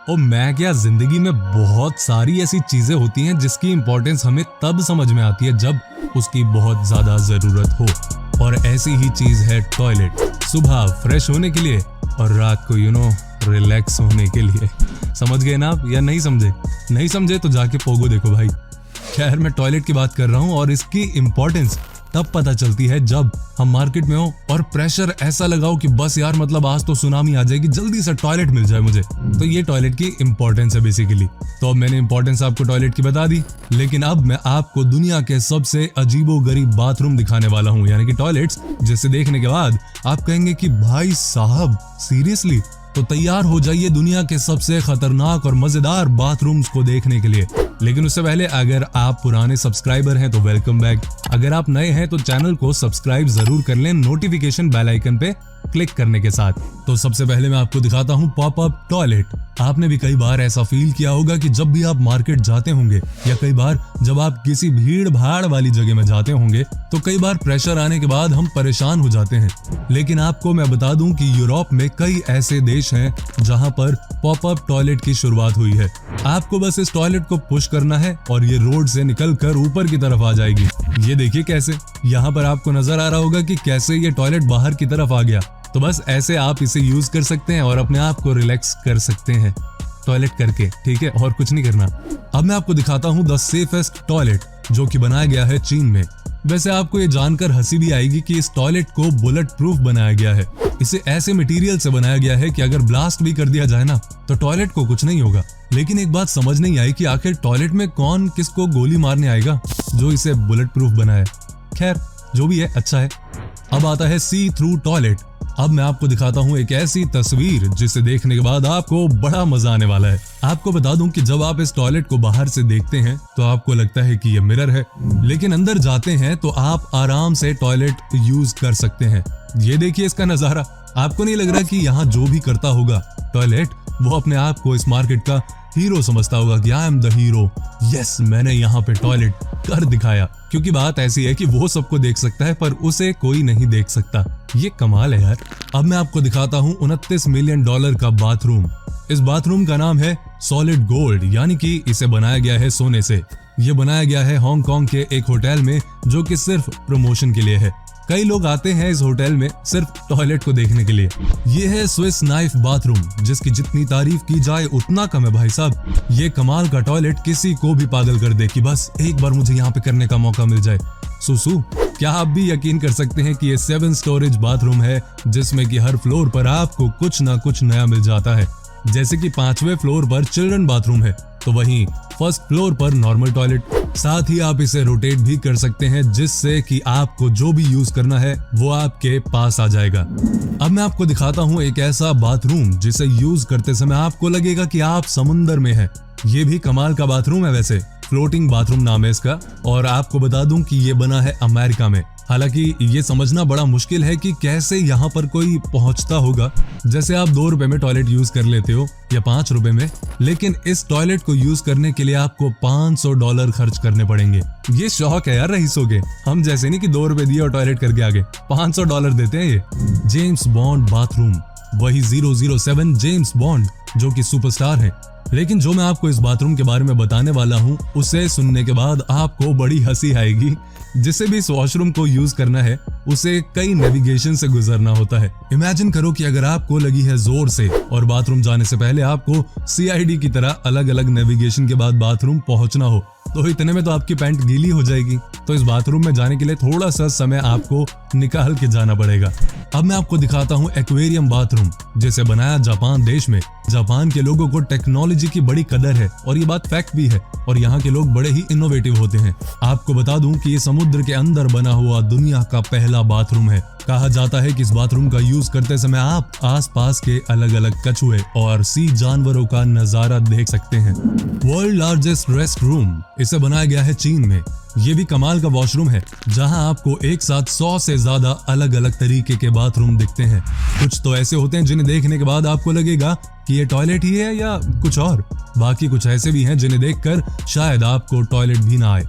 और मैं क्या, जिंदगी में बहुत सारी ऐसी चीजें होती हैं जिसकी इंपॉर्टेंस हमें तब समझ में आती है जब उसकी बहुत ज्यादा जरूरत हो। और ऐसी ही चीज है टॉयलेट। सुबह फ्रेश होने के लिए और रात को रिलैक्स होने के लिए। समझ गए ना आप, या नहीं समझे? नहीं समझे तो जाके पोगो देखो भाई। खैर, मैं टॉयलेट की बात कर रहा हूँ और इसकी इम्पोर्टेंस तब पता चलती है जब हम मार्केट में हो और प्रेशर ऐसा लगाओ कि बस यार, मतलब आज तो सुनामी आ जाएगी, जल्दी से टॉयलेट मिल जाए मुझे। तो ये टॉयलेट की इम्पोर्टेंस है बेसिकली। तो अब मैंने इम्पोर्टेंस आपको टॉयलेट की बता दी, लेकिन अब मैं आपको दुनिया के सबसे अजीबोगरीब बाथरूम दिखाने वाला हूँ, यानी कि टॉयलेट्स, जिसे देखने के बाद आप कहेंगे कि भाई साहब सीरियसली? तो तैयार हो जाइए दुनिया के सबसे खतरनाक और मजेदार बाथरूम्स को देखने के लिए। लेकिन उससे पहले अगर आप पुराने सब्सक्राइबर हैं तो वेलकम बैक। अगर आप नए हैं तो चैनल को सब्सक्राइब जरूर कर लें नोटिफिकेशन बेल आइकन पे क्लिक करने के साथ। तो सबसे पहले मैं आपको दिखाता हूँ पॉप अप टॉयलेट। आपने भी कई बार ऐसा फील किया होगा कि जब भी आप मार्केट जाते होंगे या कई बार जब आप किसी भीड़ भाड़ वाली जगह में जाते होंगे तो कई बार प्रेशर आने के बाद हम परेशान हो जाते हैं। लेकिन आपको मैं बता दूं कि यूरोप में कई ऐसे देश हैं जहां पर पॉप अप टॉयलेट की शुरुआत हुई है। आपको बस इस टॉयलेट को पुश करना है और ये रोड से निकलकर ऊपर की तरफ आ जाएगी। ये देखिए कैसे, यहाँ पर आपको नजर आ रहा होगा कि कैसे ये टॉयलेट बाहर की तरफ आ गया। तो बस ऐसे आप इसे यूज कर सकते हैं और अपने आप को रिलैक्स कर सकते हैं टॉयलेट करके, ठीक है, और कुछ नहीं करना। अब मैं आपको दिखाता हूँ द सेफेस्ट टॉयलेट, जो कि बनाया गया है चीन में। वैसे आपको ये जानकर हंसी भी आएगी कि इस टॉयलेट को बुलेट प्रूफ बनाया गया है। इसे ऐसे मटेरियल से बनाया गया है कि अगर ब्लास्ट भी कर दिया जाए ना तो टॉयलेट को कुछ नहीं होगा। लेकिन एक बात समझ नहीं आई कि आखिर टॉयलेट में कौन किसको गोली मारने आएगा जो इसे बुलेट प्रूफ बनाया। खैर, जो भी है अच्छा है। अब आता है सी थ्रू टॉयलेट। अब मैं आपको दिखाता हूँ एक ऐसी तस्वीर जिसे देखने के बाद आपको बड़ा मजा आने वाला है। आपको बता दूं कि जब आप इस टॉयलेट को बाहर से देखते हैं तो आपको लगता है कि ये मिरर है, लेकिन अंदर जाते हैं तो आप आराम से टॉयलेट यूज कर सकते हैं। ये देखिए इसका नजारा। आपको नहीं लग रहा कि यहाँ जो भी करता होगा टॉयलेट, वो अपने आप को इस मार्केट का हीरो समझता होगा कि I am the hero, yes मैंने यहाँ पे टॉयलेट कर दिखाया। क्योंकि बात ऐसी है कि वो सबको देख सकता है पर उसे कोई नहीं देख सकता। ये कमाल है यार। अब मैं आपको दिखाता हूँ $29 मिलियन का बाथरूम। इस बाथरूम का नाम है सॉलिड गोल्ड, यानी कि इसे बनाया गया है सोने से। ये बनाया गया है हांगकांग के एक होटल में, जो कि सिर्फ प्रमोशन के लिए है। कई लोग आते हैं इस होटल में सिर्फ टॉयलेट को देखने के लिए। ये है स्विस नाइफ बाथरूम, जिसकी जितनी तारीफ की जाए उतना कम है भाई साहब। ये कमाल का टॉयलेट किसी को भी पागल कर दे कि बस एक बार मुझे यहाँ पे करने का मौका मिल जाए। सुसु, क्या आप भी यकीन कर सकते हैं कि ये 7 स्टोरेज बाथरूम है, जिसमें कि हर फ्लोर पर आपको कुछ ना कुछ नया मिल जाता है। जैसे कि 5वें फ्लोर पर चिल्ड्रन बाथरूम है, तो वहीं फर्स्ट फ्लोर पर नॉर्मल टॉयलेट। साथ ही आप इसे रोटेट भी कर सकते हैं, जिससे कि आपको जो भी यूज करना है वो आपके पास आ जाएगा। अब मैं आपको दिखाता हूँ एक ऐसा बाथरूम जिसे यूज करते समय आपको लगेगा कि आप समुंदर में हैं। ये भी कमाल का बाथरूम है वैसे, फ्लोटिंग बाथरूम नाम है इसका। और आपको बता दूं कि ये बना है अमेरिका में। हालांकि ये समझना बड़ा मुश्किल है कि कैसे यहाँ पर कोई पहुंचता होगा। जैसे आप $2 में टॉयलेट यूज कर लेते हो या $5 में, लेकिन इस टॉयलेट को यूज करने के लिए आपको $500 खर्च करने पड़ेंगे। ये शौक है यार रईसों के, हम जैसे नहीं कि $2 दिए और टॉयलेट करके आगे। $500 देते हैं ये। जेम्स बॉन्ड बाथरूम, वही 007 जेम्स बॉन्ड, जो कि सुपरस्टार है। लेकिन जो मैं आपको इस बाथरूम के बारे में बताने वाला हूँ, उसे सुनने के बाद आपको बड़ी हंसी आएगी। जिसे भी इस वॉशरूम को यूज करना है उसे कई नेविगेशन से गुजरना होता है। इमेजिन करो कि अगर आपको लगी है जोर से और बाथरूम जाने से पहले आपको CID की तरह अलग अलग नेविगेशन के बाद बाथरूम पहुंचना हो, तो इतने में तो आपकी पैंट गीली हो जाएगी। तो इस बाथरूम में जाने के लिए थोड़ा सा समय आपको निकाल के जाना पड़ेगा। अब मैं आपको दिखाता हूँ एक्वेरियम बाथरूम, जिसे बनाया जापान देश में। जापान के लोगों को टेक्नोलॉजी की बड़ी कदर है और ये बात फैक्ट भी है, और यहाँ के लोग बड़े ही इनोवेटिव होते हैं। आपको बता दूं कि ये समुद्र के अंदर बना हुआ दुनिया का पहला बाथरूम है। कहा जाता है कि इस बाथरूम का यूज करते समय आप आसपास के अलग अलग कछुए और सी जानवरों का नजारा देख सकते हैं। वर्ल्ड लार्जेस्ट रेस्ट रूम, इसे बनाया गया है चीन में। ये भी कमाल का वॉशरूम है, जहां आपको एक साथ 100 से ज्यादा अलग अलग तरीके के बाथरूम दिखते हैं। कुछ तो ऐसे होते हैं जिन्हें देखने के बाद आपको लगेगा कि ये टॉयलेट ही है या कुछ और। बाकी कुछ ऐसे भी हैं जिन्हें देखकर शायद आपको टॉयलेट भी ना आए।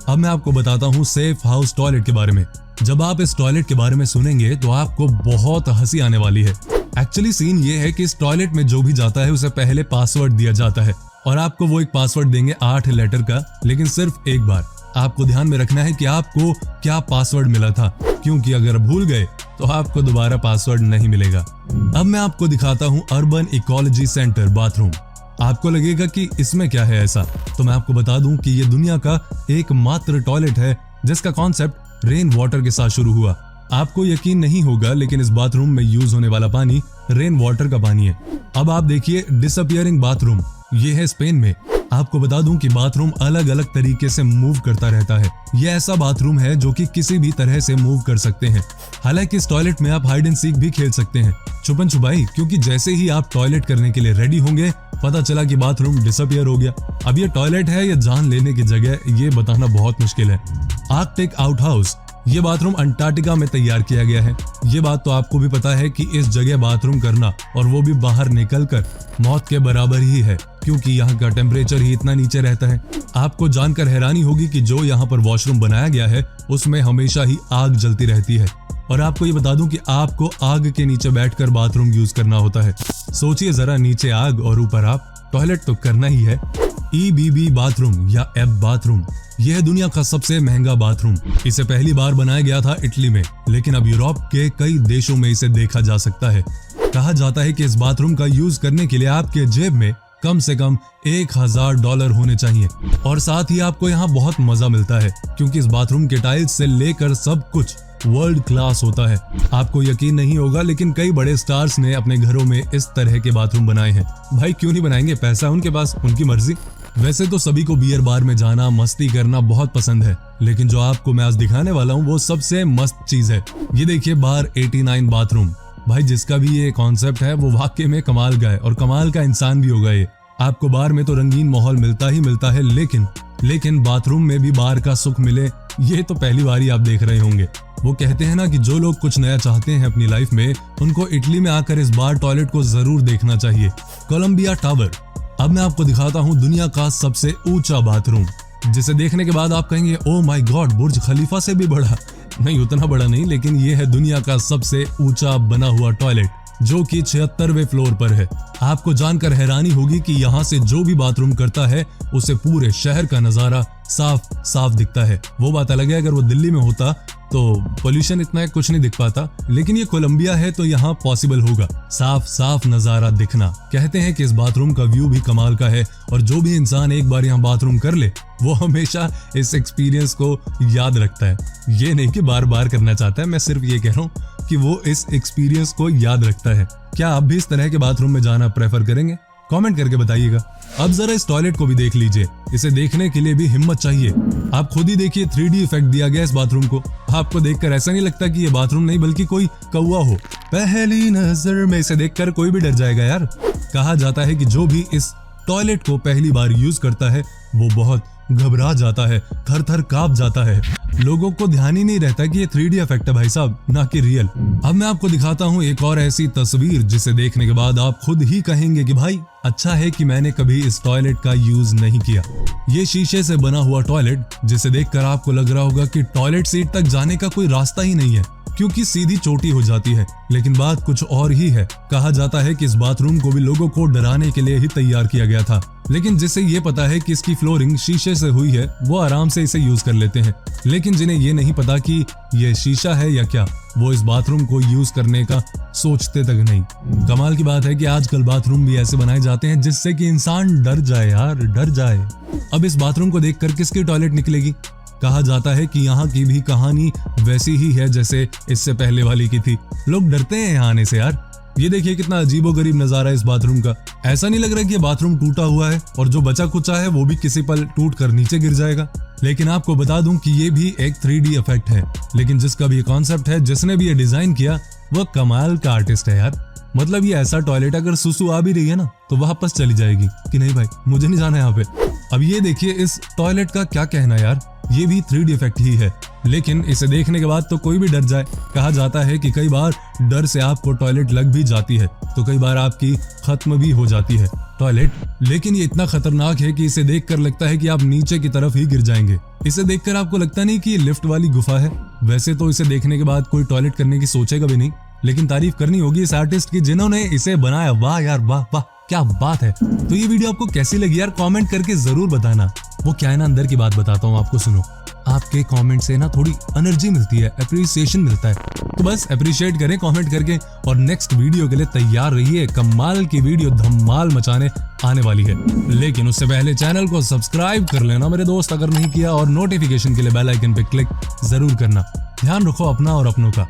अब मैं आपको बताता हूँ सेफ हाउस टॉयलेट के बारे में। जब आप इस टॉयलेट के बारे में सुनेंगे तो आपको बहुत हंसी आने वाली है। एक्चुअली सीन ये है कि इस टॉयलेट में जो भी जाता है उसे पहले पासवर्ड दिया जाता है और आपको वो एक पासवर्ड देंगे 8 लेटर का, लेकिन सिर्फ एक बार। आपको ध्यान में रखना है कि आपको क्या पासवर्ड मिला था, क्योंकि अगर भूल गए तो आपको दोबारा पासवर्ड नहीं मिलेगा। अब मैं आपको दिखाता हूँ अर्बन इकोलॉजी सेंटर बाथरूम। आपको लगेगा कि इसमें क्या है ऐसा, तो मैं आपको बता दूं कि ये दुनिया का एकमात्र टॉयलेट है जिसका कॉन्सेप्ट रेन वाटर के साथ शुरू हुआ। आपको यकीन नहीं होगा, लेकिन इस बाथरूम में यूज होने वाला पानी रेन वाटर का पानी है। अब आप देखिए डिसअपियरिंग बाथरूम, ये है स्पेन में। आपको बता दूं कि बाथरूम अलग अलग तरीके से मूव करता रहता है। ये ऐसा बाथरूम है जो कि किसी भी तरह से मूव कर सकते हैं। हालांकि इस टॉयलेट में आप हाइड एंड सीक भी खेल सकते हैं, छुपन छुपाई, क्योंकि जैसे ही आप टॉयलेट करने के लिए रेडी होंगे पता चला कि बाथरूम डिसअपियर हो गया। अब ये टॉयलेट है या जान लेने की जगह, ये बताना बहुत मुश्किल है। आर्कटिक आउटहाउस, ये बाथरूम अंटार्कटिका में तैयार किया गया है। ये बात तो आपको भी पता है कि इस जगह बाथरूम करना, और वो भी बाहर निकलकर, मौत के बराबर ही है, क्योंकि यहाँ का टेम्परेचर ही इतना नीचे रहता है। आपको जानकर हैरानी होगी कि जो यहाँ पर वॉशरूम बनाया गया है उसमें हमेशा ही आग जलती रहती है। और आपको ये बता दूं कि आपको आग के नीचे बैठकर बाथरूम यूज करना होता है। सोचिए जरा, नीचे आग और ऊपर आप, टॉयलेट तो करना ही है। EBB बाथरूम या एब बाथरूम, यह है दुनिया का सबसे महंगा बाथरूम। इसे पहली बार बनाया गया था इटली में, लेकिन अब यूरोप के कई देशों में इसे देखा जा सकता है। कहा जाता है कि इस बाथरूम का यूज करने के लिए आपके जेब में कम से कम $1000 होने चाहिए, और साथ ही आपको यहाँ बहुत मजा मिलता है, क्योंकि इस बाथरूम के टाइल्स से लेकर सब कुछ वर्ल्ड क्लास होता है। आपको यकीन नहीं होगा, लेकिन कई बड़े स्टार्स ने अपने घरों में इस तरह के बाथरूम बनाए हैं। भाई क्यों नहीं बनाएंगे, पैसा है उनके पास, उनकी मर्जी। वैसे तो सभी को बियर बार में जाना, मस्ती करना बहुत पसंद है, लेकिन जो आपको मैं आज दिखाने वाला हूँ वो सबसे मस्त चीज है। ये देखिए बार 89 बाथरूम। भाई जिसका भी ये कॉन्सेप्ट है वो वाकई में कमाल का है, और कमाल का इंसान भी होगा ये। आपको बार में तो रंगीन माहौल मिलता ही मिलता है, लेकिन बाथरूम में भी बार का सुख मिले, ये तो पहली बार ही आप देख रहे होंगे। वो कहते हैं ना कि जो लोग कुछ नया चाहते हैं अपनी लाइफ में, उनको इटली में आकर इस बार टॉयलेट को जरूर देखना चाहिए। Columbia tower. अब मैं आपको दिखाता हूँ दुनिया का सबसे ऊंचा बाथरूम, जिसे देखने के बाद आप कहेंगे ओ माय गॉड, बुर्ज खलीफा से भी बड़ा। नहीं, उतना बड़ा नहीं, लेकिन ये है दुनिया का सबसे ऊंचा बना हुआ टॉयलेट, जो कि 76वें फ्लोर पर है। आपको जानकर हैरानी होगी कि यहाँ से जो भी बाथरूम करता है उसे पूरे शहर का नजारा साफ साफ दिखता है। वो बात अलग है, अगर वो दिल्ली में होता तो पोल्यूशन इतना कुछ नहीं दिख पाता, लेकिन ये कोलंबिया है तो यहाँ पॉसिबल होगा साफ साफ नजारा दिखना। कहते हैं कि इस बाथरूम का व्यू भी कमाल का है, और जो भी इंसान एक बार यहाँ बाथरूम कर ले वो हमेशा इस एक्सपीरियंस को याद रखता है। ये नहीं कि बार बार करना चाहता है, मैं सिर्फ ये कह रहा हूँ कि वो इस एक्सपीरियंस को याद रखता है। क्या आप भी इस तरह के बाथरूम में जाना प्रेफर करेंगे? कमेंट करके बताइएगा। अब जरा इस टॉयलेट को भी देख लीजिए, इसे देखने के लिए भी हिम्मत चाहिए। आप खुद ही देखिए, 3D इफेक्ट दिया गया इस बाथरूम को। आपको देखकर ऐसा नहीं लगता कि ये बाथरूम नहीं बल्कि कोई कौवा हो। पहली नजर में इसे देखकर कोई भी डर जाएगा यार। कहा जाता है कि जो भी इस टॉयलेट को पहली बार यूज करता है वो बहुत घबरा जाता है, थर थर कांप जाता है। लोगों को ध्यान ही नहीं रहता कि ये 3D इफेक्ट है भाई साहब, ना कि रियल। अब मैं आपको दिखाता हूँ एक और ऐसी तस्वीर जिसे देखने के बाद आप खुद ही कहेंगे कि भाई अच्छा है कि मैंने कभी इस टॉयलेट का यूज नहीं किया। ये शीशे से बना हुआ टॉयलेट, जिसे देखकर आपको लग रहा होगा कि टॉयलेट सीट तक जाने का कोई रास्ता ही नहीं है, क्योंकि सीधी चोटी हो जाती है। लेकिन बात कुछ और ही है। कहा जाता है कि इस बाथरूम को भी लोगों को डराने के लिए ही तैयार किया गया था, लेकिन जिसे ये पता है कि इसकी फ्लोरिंग शीशे से हुई है वो आराम से इसे यूज कर लेते हैं। लेकिन जिन्हें ये नहीं पता कि ये शीशा है या क्या, वो इस बाथरूम को यूज करने का सोचते तक नहीं। कमाल की बात है कि आजकल बाथरूम भी ऐसे बनाए जाते हैं जिससे कि इंसान डर जाए यार, डर जाए। अब इस बाथरूम को देखकर किसकी टॉयलेट निकलेगी? कहा जाता है कि यहाँ की भी कहानी वैसी ही है जैसे इससे पहले वाली की थी। लोग डरते हैं यहाँ आने से यार। ये देखिए कितना अजीबोगरीब नजारा है इस बाथरूम का। ऐसा नहीं लग रहा कि ये बाथरूम टूटा हुआ है और जो बचा कुचा है वो भी किसी पल टूट कर नीचे गिर जाएगा। लेकिन आपको बता दूं कि ये भी एक 3D इफेक्ट है, लेकिन जिसका भी कॉन्सेप्ट है, जिसने भी ये डिजाइन किया, वो कमाल का आर्टिस्ट है यार। मतलब ये ऐसा टॉयलेट अगर सुसु आ भी रही है ना तो वापस चली जाएगी कि नहीं भाई मुझे नहीं जाना यहाँ पे। अब ये देखिए इस टॉयलेट का क्या कहना यार, ये भी 3D इफेक्ट ही है, लेकिन इसे देखने के बाद तो कोई भी डर जाए। कहा जाता है कि कई बार डर से आपको टॉयलेट लग भी जाती है तो कई बार आपकी खत्म भी हो जाती है टॉयलेट। लेकिन ये इतना खतरनाक है कि इसे देखकर लगता है कि आप नीचे की तरफ ही गिर जाएंगे। इसे देखकर आपको लगता नहीं कि ये लिफ्ट वाली गुफा है। वैसे तो इसे देखने के बाद कोई टॉयलेट करने की सोचेगा भी नहीं, लेकिन तारीफ करनी होगी इस आर्टिस्ट की जिन्होंने इसे बनाया। वाह यार, वाह वाह, क्या बात है। तो ये वीडियो आपको कैसी लगी यार, कमेंट करके जरूर बताना। वो क्या है ना, अंदर की बात बताता हूँ आपको, सुनो। आपके कमेंट से ना थोड़ी एनर्जी मिलती है, अप्रिसिएशन मिलता है। तो बस अप्रिशिएट करें कमेंट करके, और नेक्स्ट वीडियो के लिए तैयार रहिए। कमाल की वीडियो धमाल मचाने आने वाली है। लेकिन उससे पहले चैनल को सब्सक्राइब कर लेना मेरे दोस्त अगर नहीं किया, और नोटिफिकेशन के लिए बेल आइकन पे क्लिक जरूर करना। ध्यान रखो अपना और अपनों का।